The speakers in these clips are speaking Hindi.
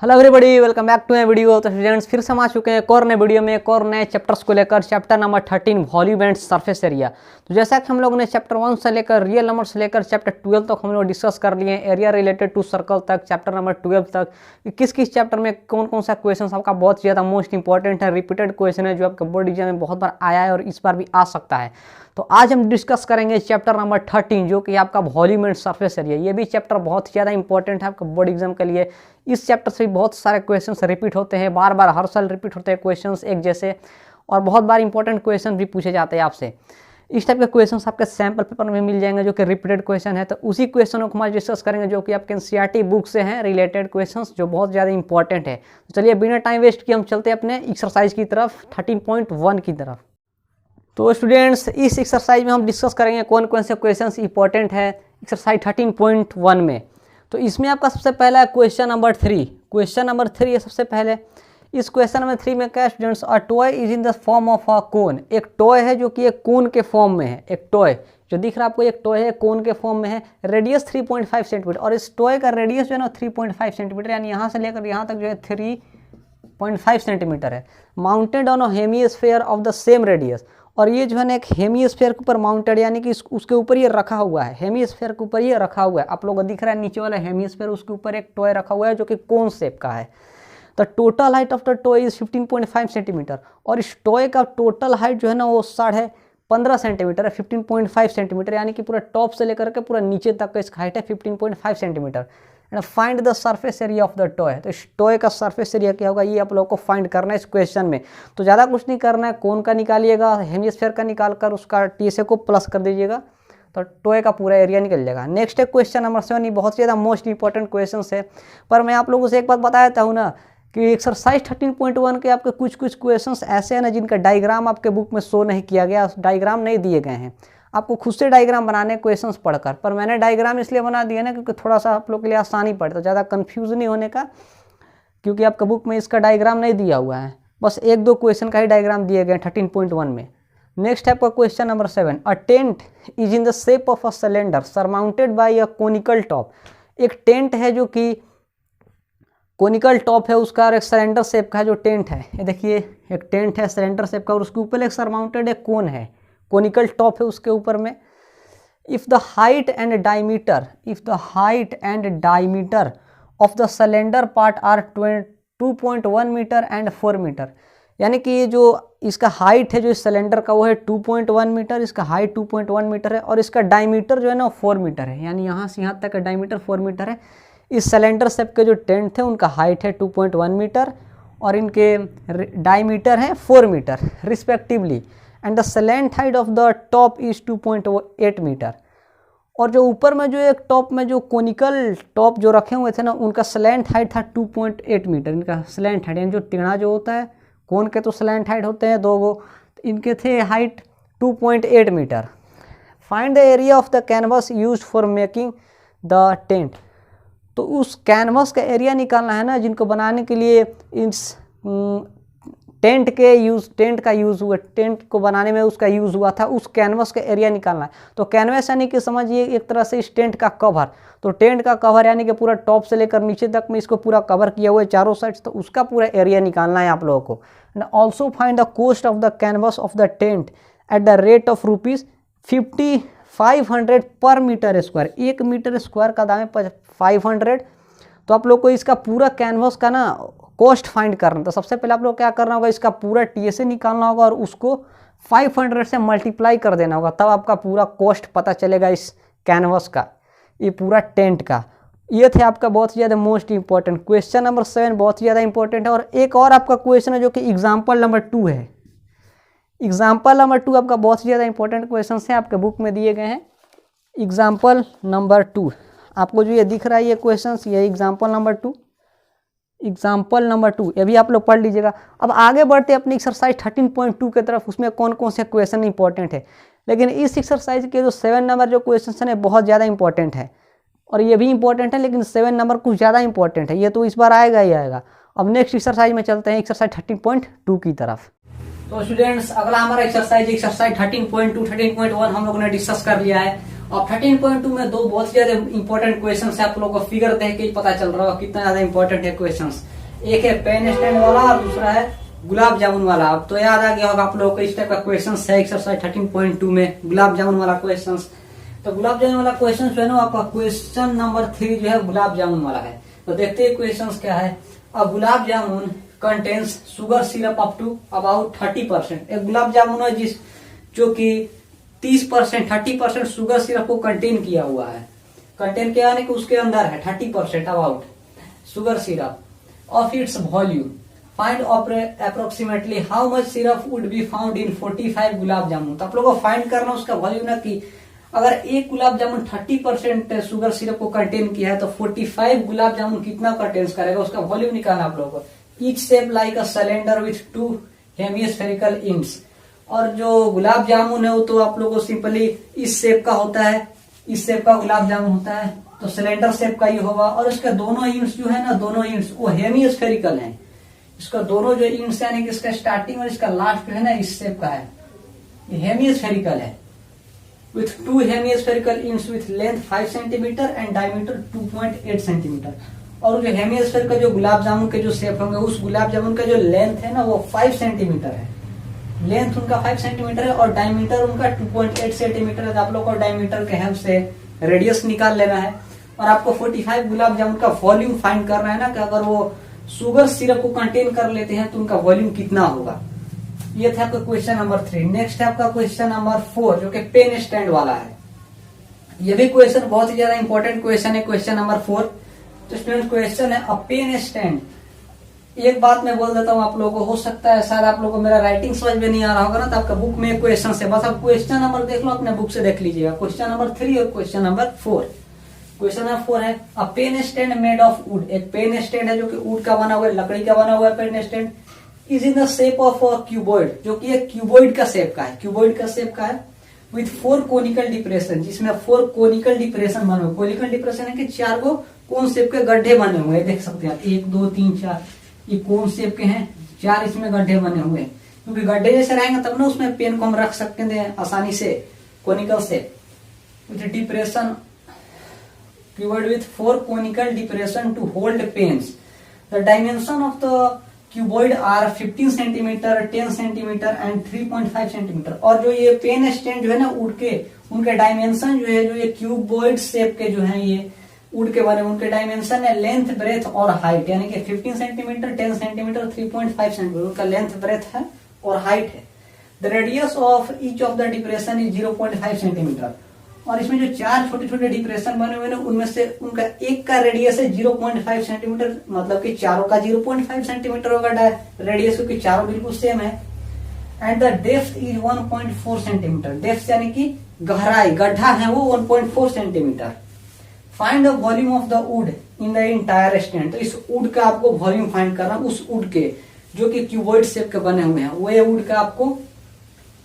Hello everybody, welcome back to my video. तो स्टूडेंट्स फिर से हम आ चुके हैं एक और नए वीडियो में एक और नए चैप्टर्स को लेकर। Chapter number 13 volume and surface area. तो जैसा कि हम लोगों ने चैप्टर 1 से लेकर रियल नंबर से लेकर चैप्टर 12 तक हम लोग डिस्कस कर लिए हैं, एरिया रिलेटेड टू सर्कल तक, चैप्टर नंबर 12 तक। किस किस चैप्टर में कौन कौन सा क्वेश्चन आपका बहुत ज़्यादा मोस्ट इंपॉर्टेंट है, रिपीटेड क्वेश्चन है जो आपके बोर्ड एग्जाम में बहुत बार आया है और इस बार भी आ सकता है। तो आज हम डिस्कस करेंगे चैप्टर नंबर 13 जो कि आपका वॉल्यूम एंड सरफेस एरिया। ये भी चैप्टर बहुत ज़्यादा इंपॉर्टेंट है आपका बोर्ड एग्जाम के लिए। इस चैप्टर से बहुत सारे क्वेश्चंस रिपीट होते हैं, बार बार हर साल रिपीट होते हैं क्वेश्चंस एक जैसे, और बहुत बार इंपॉर्टेंट क्वेश्चन भी पूछे जाते हैं आपसे। इस टाइप के क्वेश्चंस आपके सैम्पल पेपर में मिल जाएंगे जो कि रिपीटेड क्वेश्चन है। तो उसी क्वेश्चनों को हम डिस्कस करेंगे जो कि आपके एनसीईआरटी बुक से हैं, रिलेटेड क्वेश्चंस जो बहुत ज़्यादा इंपॉर्टेंट है। तो चलिए बिना टाइम वेस्ट किए हम चलते हैं अपने एक्सरसाइज की तरफ, 13.1 की तरफ। तो स्टूडेंट्स इस एक्सरसाइज में हम डिस्कस करेंगे कौन कौन से क्वेश्चंस इंपॉर्टेंट है एक्सरसाइज 13.1 में। तो इसमें आपका सबसे पहला है क्वेश्चन नंबर 3। क्वेश्चन नंबर 3 है सबसे पहले। इस क्वेश्चन नंबर 3 में क्या students, a toy is in the form of a cone. एक टॉय है जो कि एक कोन के फॉर्म में है। एक टॉय जो दिख रहा है आपको, एक टॉय है कोन के फॉर्म में है, रेडियस 3.5 सेंटीमीटर, और इस टॉय का रेडियस जो है ना 3.5 सेंटीमीटर, यानी यहाँ से लेकर यहाँ तक जो है 3.5 सेंटीमीटर है। Mounted on a hemisphere of the same radius, और ये जो है ना एक हेमिस्फीयर के ऊपर माउंटेड, यानी कि उसके ऊपर ये रखा हुआ है, हेमिस्फीयर के ऊपर ये रखा हुआ है। आप लोगों को दिख रहा है नीचे वाला हेमिस्फीयर, उसके ऊपर एक टॉय रखा हुआ है जो कि कोन शेप का है। The total height of the toy is 15.5 centimetre, और इस टॉय का टोटल हाइट जो है ना वो 15.5 सेंटीमीटर है, 15.5 सेंटीमीटर, यानी कि पूरा टॉप से लेकर के पूरा नीचे तक का इसका हाइट है 15.5 centimetre. And find the surface area of the toy. तो इस टॉय का सरफेस एरिया क्या होगा ये आप लोगों को फाइंड करना है इस क्वेश्चन में। तो ज़्यादा कुछ नहीं करना है, कोन का निकालिएगा, हेमिस्फीयर का निकाल कर उसका टीएसए को प्लस कर दीजिएगा तो टॉय का पूरा एरिया निकल जाएगा। नेक्स्ट है क्वेश्चन नंबर 7। ये बहुत ज़्यादा मोस्ट इंपॉर्टेंट क्वेश्चन है, पर मैं आप लोगों से एक बात बता देता हूँ ना कि एक्सरसाइज 13.1 के आपके कुछ कुछ क्वेश्चंस ऐसे हैं ना जिनका डायग्राम आपके बुक में शो नहीं किया गया, डायग्राम नहीं दिए गए हैं। आपको खुद से डायग्राम बनाने क्वेश्चंस पढ़कर, पर मैंने डायग्राम इसलिए बना दिया ना क्योंकि थोड़ा सा आप लोग के लिए आसानी पड़े, तो ज़्यादा कन्फ्यूज नहीं होने का, क्योंकि आपका बुक में इसका डायग्राम नहीं दिया हुआ है, बस एक दो क्वेश्चन का ही डायग्राम दिए गए 13.1 में। नेक्स्ट है आपका question number 7। A tent is in the shape of a cylinder surmounted by a conical top. एक टेंट है जो कि कोनिकल टॉप है उसका, और एक सिलेंडर शेप का जो टेंट है, ये देखिए एक टेंट है सिलेंडर शेप का, और उसके ऊपर एक सरमाउंटेड एक कोन है, कोनिकल टॉप है उसके ऊपर में। If the height and diameter of the cylinder part are 2.1 metre and 4 metre, यानी कि ये जो इसका हाइट है जो इस सिलेंडर का वो है 2.1 मीटर, इसका हाइट 2.1 मीटर है, और इसका डायमीटर जो है ना 4 मीटर है, यानी यहाँ से यहाँ तक का डायमीटर 4 मीटर है। इस सिलेंडर शेप के जो टेंट थे उनका हाइट है 2.1 मीटर और इनके डायमीटर है 4 metre respectively, and the slant height of the top is 2.8 metre. और जो ऊपर में जो एक टॉप में जो कोनिकल टॉप जो रखे हुए थे ना उनका स्लैंट हाइट था 2.8 मीटर। इनका स्लैंट हाइट यानी जो टेढ़ा जो होता है, कोन के तो स्लैंट हाइट होते हैं 2 गो, तो इनके थे height 2.8 metre. Find the area of the canvas used for making the tent. तो उस कैनवस का एरिया निकालना है ना जिनको बनाने के लिए इस टेंट का यूज़ हुआ, टेंट को बनाने में उसका यूज़ हुआ था, उस कैनवस का एरिया निकालना है। तो कैनवस यानी कि समझिए एक तरह से इस टेंट का कवर, तो टेंट का कवर यानी कि पूरा टॉप से लेकर नीचे तक में इसको पूरा कवर किया हुआ है चारों साइड, तो उसका पूरा एरिया निकालना है आप लोगों को। And also find the cost of the canvas of the tent at the rate of ₹500 पर मीटर स्क्वायर। 1 मीटर स्क्वायर का दाम है 500। तो आप लोग को इसका पूरा कैनवस का ना कॉस्ट फाइंड करना। तो सबसे पहले आप लोग क्या करना होगा, इसका पूरा टीएसए निकालना होगा और उसको 500 से मल्टीप्लाई कर देना होगा, तब आपका पूरा कॉस्ट पता चलेगा इस कैनवस का, ये पूरा टेंट का। ये थे आपका बहुत ज़्यादा मोस्ट इंपॉर्टेंट क्वेश्चन नंबर 7, बहुत ज़्यादा इंपॉर्टेंट है। और एक और आपका क्वेश्चन है जो कि एग्जाम्पल नंबर 2 है। एग्जाम्पल नंबर 2 आपका बहुत ज़्यादा इंपॉर्टेंट क्वेश्चन है, आपके बुक में दिए गए हैं। एग्जाम्पल नंबर 2 आपको जो ये दिख रहा है ये क्वेश्चन, ये एग्जाम्पल नंबर 2, एग्जाम्पल नंबर 2 ये भी आप लोग पढ़ लीजिएगा। अब आगे बढ़ते अपनी एक्सरसाइज 13.2 की तरफ, उसमें कौन कौन से क्वेश्चन इंपॉर्टेंट है। लेकिन इस एक्सरसाइज के जो 7 नंबर जो क्वेश्चन है बहुत ज़्यादा इंपॉर्टेंट है, और ये भी इंपॉर्टेंट है, लेकिन 7 नंबर कुछ ज़्यादा इंपॉर्टेंट है, ये तो इस बार आएगा ही आएगा। अब नेक्स्ट एक्सरसाइज में चलते हैं एक्सरसाइज 13.2 की तरफ। तो स्टूडेंट्स अगला हमारा एक्सरसाइज 13.2 13.1 हम लोगों ने डिस्कस कर लिया है, अब 13.2 में दो बहुत ज्यादा इंपॉर्टेंट क्वेश्चन है, आप लोगों को फिगर देख के ही पता चल रहा होगा कितना ज्यादा इंपॉर्टेंट है क्वेश्चन। एक है पेन स्टैंड वाला और दूसरा है गुलाब जामुन वाला। अब तो याद आ गया होगा आप लोगों को इस टाइप का क्वेश्चन है एक्सरसाइज 13.2 में गुलाब जामुन वाला क्वेश्चन। तो गुलाब जामुन वाला क्वेश्चन जो है ना आपका क्वेश्चन नंबर 3 जो है गुलाब जामुन वाला है। तो देखते हैं क्वेश्चन क्या है। अब gulab jamun contains sugar syrup up to about 30%। एक गुलाब जामुन है जो कि 30% शुगर सिरप को कंटेन किया हुआ है। कंटेन किया यानी कि उसके अंदर है 30% about sugar syrup of its volume. Find approximately how much syrup would be found in 45 gulab jamun. तो आप लोगों को फाइंड करना उसका वॉल्यूम ना कि अगर एक गुलाब जामुन 30% शुगर सिरप को कंटेन किया है तो 45 गुलाब जामुन कितना कंटेन करेगा, उसका वॉल्यूम निकालना आप लोगों को। Each shape like a cylinder with 2 hemispherical ends. और जो गुलाब जामुन है वो तो आप लोगों को सिंपली इस शेप का होता है, इस शेप का गुलाब जामुन होता है तो सिलेंडर शेप का ही होगा। और इसका दोनों इंड्स जो है ना, दोनों इंड्स वो हेमिस्फेरिकल है। इसका दोनों जो इंड्स यानी कि इसका स्टार्टिंग और इसका लास्ट जो है ना इस शेप का है, ये हेमिस्फेरिकल है। with 2 hemispherical ends with length 5 cm and diameter 2.8 cm। और जो हेमिस्फेयर का जो गुलाब जामुन के जो शेप होंगे उस गुलाब जामुन का जो लेंथ है ना वो 5 सेंटीमीटर है। लेंथ उनका 5 सेंटीमीटर है और डायमीटर उनका 2.8 सेंटीमीटर है। तो आप लोग को डायमीटर के हेल्प से रेडियस निकाल लेना है। और आपको 45 गुलाब जामुन का वॉल्यूम फाइंड करना है ना कि अगर वो शुगर सिरप को कंटेन कर लेते हैं तो उनका वॉल्यूम कितना होगा। ये था आपका क्वेश्चन नंबर 3। नेक्स्ट है आपका क्वेश्चन नंबर 4 जो कि पेन स्टैंड वाला है। ये भी क्वेश्चन बहुत ही ज्यादा इंपॉर्टेंट क्वेश्चन है, क्वेश्चन नंबर 4। तो स्टूडेंट क्वेश्चन है अ पेन स्टैंड। एक बात मैं बोल देता हूँ आप लोगों को, हो सकता है शायद आप लोगों को मेरा राइटिंग समझ में नहीं आ रहा होगा ना, तो आपका बुक में क्वेश्चन से बस आप क्वेश्चन नंबर देख लो, अपने बुक से देख लीजिएगा। क्वेश्चन नंबर 3 और क्वेश्चन नंबर 4। क्वेश्चन नंबर 4 है a pen stand made of wood. एक पेन स्टैंड है जो कि वुड का बना हुआ है, लकड़ी का बना हुआ है। Pen stand is in the shape of a cuboid, जो कि एक क्यूबॉइड का शेप का है, क्यूबॉइड का शेप का है। विथ 4 कोनिकल डिप्रेशन, जिसमें 4 कोनिकल डिप्रेशन बने हुए। कोनिकल डिप्रेशन है कि 4 को कोन शेप के गड्ढे बने हुए हैं, देख सकते हैं 1 2 3 4, ये कोन शेप के हैं, 4 इसमें गड्ढे बने हुए हैं। क्योंकि गड्ढे जैसे रहेंगे तब ना उसमें पेन को हम रख सकते हैं आसानी से। Conical shape with depression, cuboid with 4 conical depression to hold pens. The dimension of the cuboid are 15 centimetre, 10 centimetre and 3.5 centimetre. और जो ये पेन स्टैंड जो है ना उड के, उनके डायमेंशन जो है, जो ये क्यूबॉइड शेप के जो है ये उड के बने, उनके डायमेंशन है लेंथ, ब्रेथ और हाइट। यानी कि 15 सेंटीमीटर, 10 सेंटीमीटर, 3.5 सेंटीमीटर उनका लेंथ, ब्रेथ है और हाइट है। The radius of each of the depression is 0.5 centimetre. और इसमें जो 4 छोटे छोटे डिप्रेशन बने हुए ना उनमें से उनका एक का रेडियस है 0.5 सेंटीमीटर, मतलब कि चारों का 0.5 सेंटीमीटर होगा रेडियस, क्योंकि चारों बिल्कुल सेम है। And the depth is 1.4 centimetre. Depth यानी कि गहराई, गड्ढा है वो 1.4 centimetre. Find the volume of the would in the entire stand. तो इस वुड का आपको वॉल्यूम फाइंड करना, उस वुड के जो कि क्यूबॉइड शेप के बने हुए हैं, वो वुड का आपको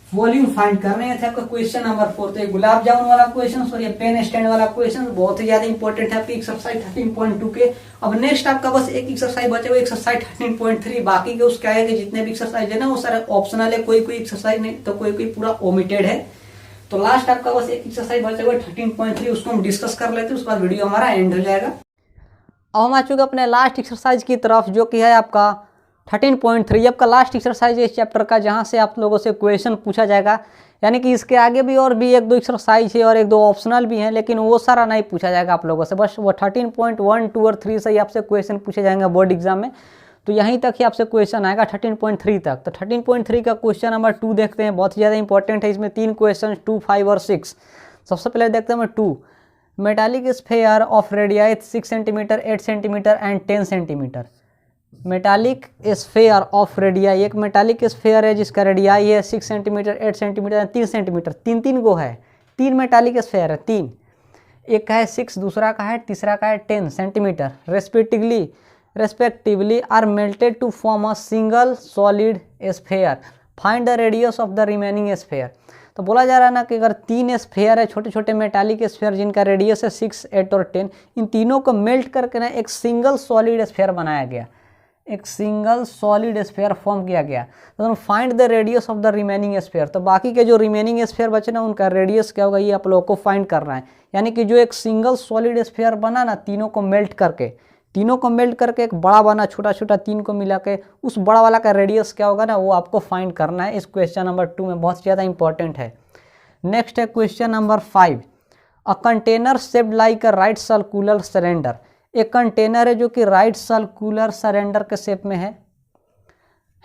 वॉल्यूम फाइंड करना है। आपका क्वेश्चन नंबर 4। तो ये गुलाब जामुन वाला क्वेश्चन और ये पेन स्टैंड वाला क्वेश्चन बहुत ही ज्यादा इंपॉर्टेंट है आपकी एक्सरसाइज 13.2 के। अब नेक्स्ट आपका बस एक एक्सरसाइज बचे हुए, एक्सरसाइज 13.3। बाकी के उसका है कि जितने भी एक्सरसाइज है ना वो सारे ऑप्शनल है, कोई कोई एक्सरसाइज नहीं तो कोई कोई पूरा ओमिटेड है। तो लास्ट आपका बस एक एक्सरसाइज बचे हुए 13.3, उसको हम डिस्कस कर लेते हैं, उसके बाद वीडियो हमारा एंड हो जाएगा। अब हम आ चुके अपने लास्ट एक्सरसाइज की तरफ, जो कि है आपका 13.3। आपका लास्ट एक्सरसाइज है इस चैप्टर का, जहां से आप लोगों से क्वेश्चन पूछा जाएगा। यानी कि इसके आगे भी और भी 1-2 एक्सरसाइज है और 1-2 ऑप्शनल भी हैं, लेकिन वो सारा नहीं पूछा जाएगा आप लोगों से। बस वो 13.1, 2 और 3 से ही आपसे क्वेश्चन पूछे जाएंगे बोर्ड एग्जाम में। तो यहीं तक ही आपसे क्वेश्चन आएगा 13.3 तक। तो 13.3 का क्वेश्चन नंबर 2 देखते हैं, बहुत ही ज़्यादा इंपॉर्टेंट है। इसमें 3 क्वेश्चन 2, 5 और 6। सबसे पहले देखते हैं 2। Metallic sphere of radii 6 centimetre, 8 centimetre and 10 centimetre. Metallic sphere of radii, एक मेटालिक स्फेयर है जिसका रेडियाई है 6 सेंटीमीटर, 8 सेंटीमीटर, 3 सेंटीमीटर। 3 गो है, 3 मेटालिक स्फेयर है, 3। एक का है 6, दूसरा का है, तीसरा का है 10 centimetre respectively are melted to form a single solid sphere. Find the radius of the remaining sphere. तो बोला जा रहा है ना कि अगर 3 स्फेयर है, छोटे छोटे मेटालिक स्फेयर जिनका रेडियस है 6, 8 और 10, इन तीनों को मेल्ट करके ना एक सिंगल सॉलिड स्फेयर बनाया गया। एक सिंगल सॉलिड स्फीयर फॉर्म किया गया। तो find the radius of the remaining sphere, तो बाकी के जो रिमेनिंग स्फीयर बचे ना उनका रेडियस क्या होगा, ये आप लोगों को फाइंड करना है। यानी कि जो एक सिंगल सॉलिड स्फीयर बना ना, तीनों को मेल्ट करके एक बड़ा बना, छोटा छोटा तीन को मिला के उस बड़ा वाला का रेडियस क्या होगा ना, वो आपको फाइंड करना है। इस क्वेश्चन नंबर 2 में बहुत ज़्यादा इंपॉर्टेंट है। नेक्स्ट है question number 5, a container shaped like a right circular cylinder. एक कंटेनर है जो कि राइट सर्कुलर सिलेंडर के शेप में है,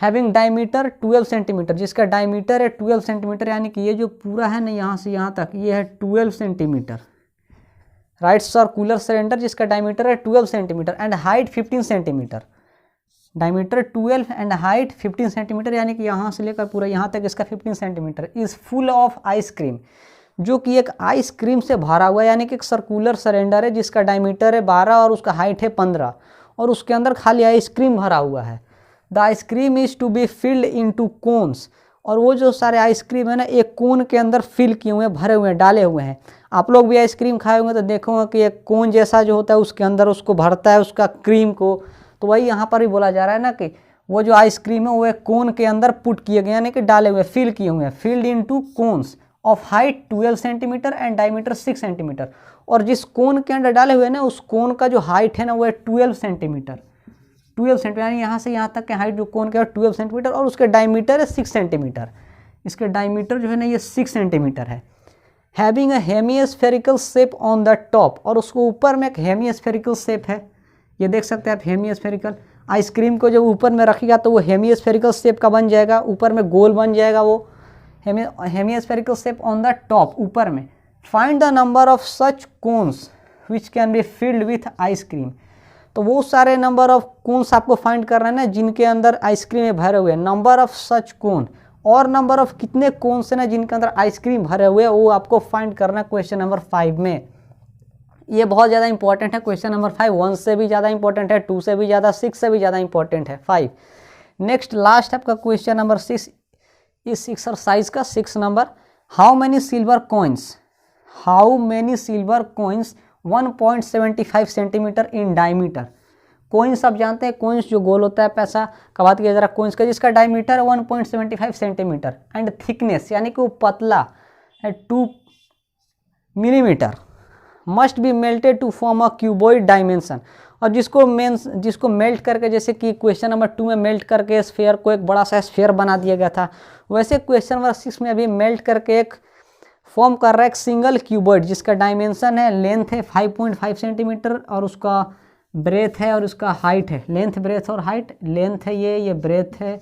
हैविंग डायमीटर 12 सेंटीमीटर, जिसका डायमीटर है 12 सेंटीमीटर, यानी कि ये जो पूरा है ना यहाँ से यहाँ तक ये है 12 सेंटीमीटर। राइट सर्कुलर सिलेंडर जिसका डायमीटर है 12 centimetre and height 15 centimetre. Diameter 12 and height 15 centimetre, यानी कि यहाँ से लेकर पूरा यहाँ तक इसका 15 centimetre. Is full of ice cream, जो कि एक आइसक्रीम से भरा हुआ है, यानी कि एक सर्कुलर सिलेंडर है जिसका डायमीटर है 12 और उसका हाइट है 15 और उसके अंदर खाली आइसक्रीम भरा हुआ है। The ice cream is to be filled into cones, और वो जो सारे आइसक्रीम है ना एक कोन के अंदर फिल किए हुए हैं, भरे हुए हैं, डाले हुए हैं। आप लोग भी आइसक्रीम खाए होंगे तो देखोगे कि एक कोन जैसा जो होता है उसके अंदर उसको भरता है उसका क्रीम को, तो वही यहाँ पर भी बोला जा रहा है ना कि वो जो आइसक्रीम है वो एक कोन के अंदर पुट किए गए, यानी कि डाले हुए, फिल किए हुए हैं, filled into cones of height 12 centimetre and diameter 6 centimetre. और जिस कोन के अंदर डाले हुए ना उस कोन का जो हाइट है ना वो है 12 सेंटीमीटर, यानी यहाँ से यहाँ तक के हाइट जो कोन का है 12 सेंटीमीटर और उसके डायमीटर है 6 सेंटीमीटर। इसके डायमीटर जो है ना ये 6 सेंटीमीटर है। Having a hemispherical shape on the top, और उसको ऊपर में एक हेमिस्फेरिकल शेप है, ये देख सकते हैं आप हेमिस्फेरिकल। आइसक्रीम को जब ऊपर में रखिएगा तो वो हेमिस्फेरिकल शेप का बन जाएगा, ऊपर में गोल बन जाएगा वो hemispherical shape on the top, ऊपर में। Find the number of such cones which can be filled with ice cream, तो वो सारे नंबर ऑफ कोन्स आपको फाइंड करना है ना जिनके अंदर आइसक्रीम में भरे हुए हैं। नंबर ऑफ सच कोन, और नंबर ऑफ कितने कोन्स है ना जिनके अंदर आइसक्रीम भरे हुए हैं, वो आपको फाइंड करना है क्वेश्चन नंबर 5 में। ये बहुत ज़्यादा इंपॉर्टेंट है क्वेश्चन नंबर 5, 1 से भी ज़्यादा इंपॉर्टेंट है, 2 से भी ज़्यादा, 6 से भी ज़्यादा इंपॉर्टेंट है 5। नेक्स्ट लास्ट आपका क्वेश्चन नंबर 6, इस एक्सरसाइज का 6 number, how many silver coins 1.75 centimetre in diameter. Coins आप जानते हैं, कोइंस जो गोल होता है पैसा का बात किया जा रहा है कोइंस का, जिसका डायमीटर 1.75 सेंटीमीटर एंड थिकनेस यानी कि वो पतला है 2 millimetre, must be melted to form a cuboid dimension. और जिसको मेल्ट करके, जैसे कि क्वेश्चन नंबर 2 में मेल्ट करके स्फीयर को एक बड़ा सा स्फीयर बना दिया गया था, वैसे क्वेश्चन नंबर 6 में अभी मेल्ट करके एक फॉर्म कर रहा है एक सिंगल क्यूबॉइड जिसका डायमेंशन है, लेंथ है 5.5 सेंटीमीटर और उसका ब्रेथ है और उसका हाइट है, लेंथ ब्रेथ और हाइट, लेंथ है ये ब्रेथ है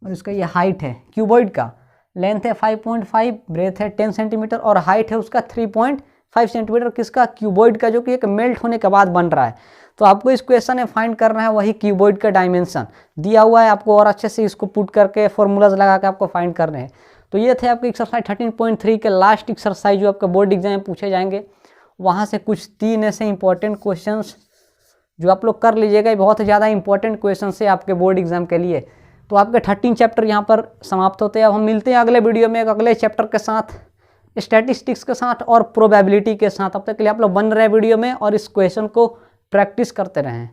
और इसका ये हाइट है। क्यूबॉइड का लेंथ है 5.5, ब्रेथ है 10 सेंटीमीटर और हाइट है उसका 3.5 सेंटीमीटर, किसका, क्यूबॉइड का, जो कि एक मेल्ट होने के बाद बन रहा है। तो आपको इस क्वेश्चन में फाइंड करना है वही क्यूबॉइड का डायमेंशन दिया हुआ है आपको, और अच्छे से इसको पुट करके फॉर्मूलाज लगा के आपको फाइंड करने हैं। तो ये थे आपके एक्सरसाइज 13.3 के लास्ट एक्सरसाइज जो आपका बोर्ड एग्जाम में पूछे जाएंगे। वहाँ से कुछ 3 ऐसे इंपॉर्टेंट क्वेश्चंस जो आप लोग कर लीजिएगा, बहुत ज़्यादा इंपॉर्टेंट क्वेश्चन है आपके बोर्ड एग्जाम के लिए। तो आपके 13 चैप्टर यहाँ पर समाप्त होते हैं। अब हम मिलते हैं अगले वीडियो में एक अगले चैप्टर के साथ, स्टैटिस्टिक्स के साथ और प्रोबेबिलिटी के साथ। अब तक के लिए आप लोग बन रहे वीडियो में और इस क्वेश्चन को प्रैक्टिस करते रहें।